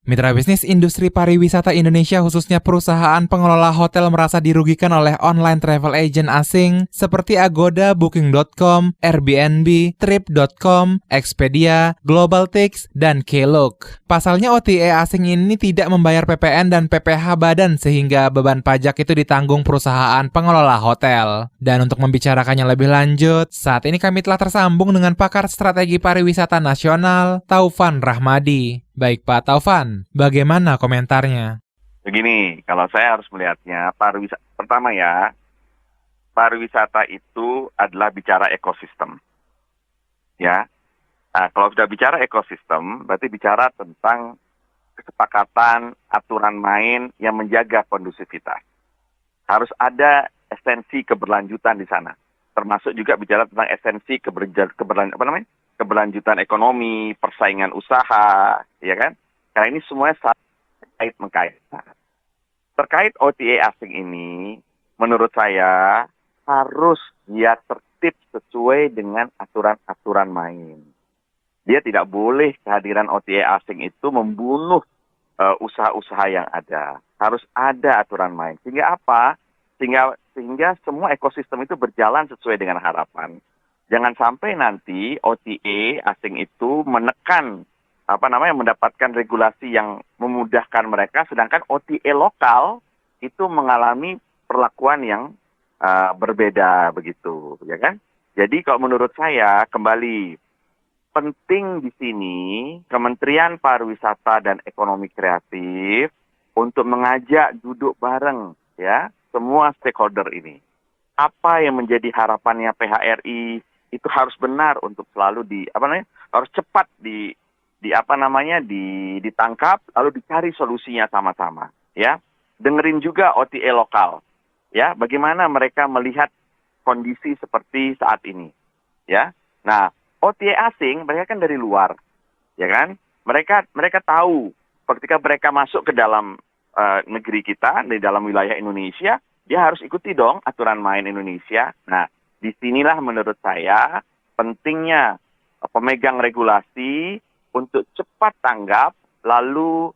Mitra bisnis industri pariwisata Indonesia khususnya perusahaan pengelola hotel merasa dirugikan oleh online travel agent asing seperti Agoda, Booking.com, Airbnb, Trip.com, Expedia, Globaltix, dan Klook. Pasalnya OTA asing ini tidak membayar PPN dan PPh badan sehingga beban pajak itu ditanggung perusahaan pengelola hotel. Dan untuk membicarakannya lebih lanjut, saat ini kami telah tersambung dengan pakar strategi pariwisata nasional, Taufan Rahmadi. Baik Pak Taufan, bagaimana komentarnya? Begini, kalau saya harus melihatnya, pertama ya, pariwisata itu adalah bicara ekosistem. Ya, nah, kalau sudah bicara ekosistem, berarti bicara tentang kesepakatan, aturan main yang menjaga kondusivitas. Harus ada esensi keberlanjutan di sana. Termasuk juga bicara tentang esensi keberlanjutan ekonomi, persaingan usaha, ya kan? Karena ini semuanya mengkait. Terkait OTA asing ini, menurut saya harus dia tertib sesuai dengan aturan-aturan main. Dia tidak boleh kehadiran OTA asing itu membunuh usaha-usaha yang ada. Harus ada aturan main. Sehingga apa? Sehingga semua ekosistem itu berjalan sesuai dengan harapan. Jangan sampai nanti OTA asing itu mendapatkan regulasi yang memudahkan mereka, sedangkan OTA lokal itu mengalami perlakuan yang berbeda begitu, ya kan? Jadi kalau menurut saya kembali penting di sini Kementerian Pariwisata dan Ekonomi Kreatif untuk mengajak duduk bareng ya semua stakeholder ini. Apa yang menjadi harapannya PHRI itu harus benar untuk selalu harus cepat ditangkap lalu dicari solusinya sama-sama ya. Dengerin juga OTA lokal ya, bagaimana mereka melihat kondisi seperti saat ini ya. Nah, OTA asing mereka kan dari luar ya kan, mereka tahu ketika mereka masuk ke dalam negeri kita, di dalam wilayah Indonesia, dia harus ikuti dong aturan main Indonesia. Nah, disinilah menurut saya pentingnya pemegang regulasi untuk cepat tanggap, lalu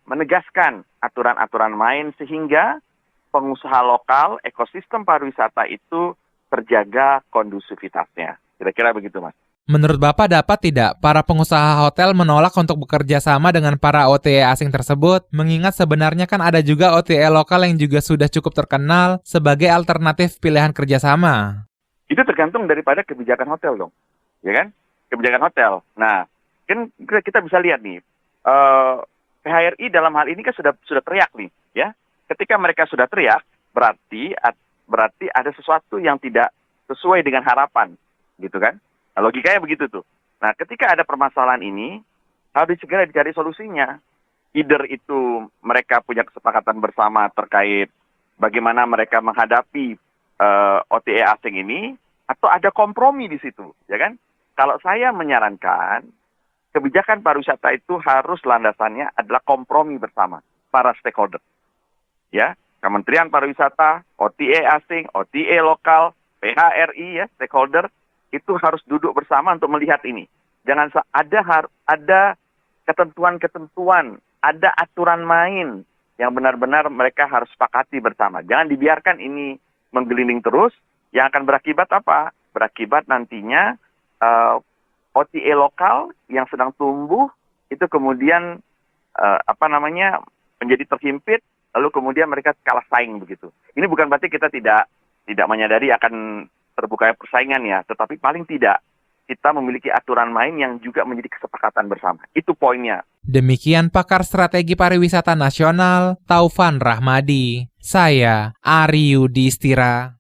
menegaskan aturan-aturan main sehingga pengusaha lokal, ekosistem pariwisata itu terjaga kondusivitasnya. Kira-kira begitu, Mas. Menurut Bapak dapat tidak para pengusaha hotel menolak untuk bekerja sama dengan para OTA asing tersebut? Mengingat sebenarnya kan ada juga OTA lokal yang juga sudah cukup terkenal sebagai alternatif pilihan kerjasama. Itu tergantung daripada kebijakan hotel dong, ya kan? Kebijakan hotel. Nah, kan kita bisa lihat nih, PHRI dalam hal ini kan sudah teriak nih, ya. Ketika mereka sudah teriak, berarti ada sesuatu yang tidak sesuai dengan harapan, gitu kan? Nah, logikanya begitu tuh. Nah, ketika ada permasalahan ini, harus segera dicari solusinya. Either itu mereka punya kesepakatan bersama terkait bagaimana mereka menghadapi OTA asing ini, atau ada kompromi di situ, ya kan? Kalau saya menyarankan, kebijakan pariwisata itu harus landasannya adalah kompromi bersama para stakeholder. Ya, Kementerian Pariwisata, OTA asing, OTA lokal, PHRI ya, stakeholder, itu harus duduk bersama untuk melihat ini. Jangan ada ketentuan-ketentuan, ada aturan main yang benar-benar mereka harus sepakati bersama. Jangan dibiarkan ini menggelinding terus, yang akan berakibat apa? Berakibat nantinya OTA lokal yang sedang tumbuh itu kemudian menjadi terhimpit, lalu kemudian mereka kalah saing begitu. Ini bukan berarti kita tidak menyadari akan terbukanya persaingan ya, tetapi paling tidak kita memiliki aturan main yang juga menjadi kesepakatan bersama. Itu poinnya. Demikian pakar strategi pariwisata nasional, Taufan Rahmadi. Saya, Ari Yudhistira.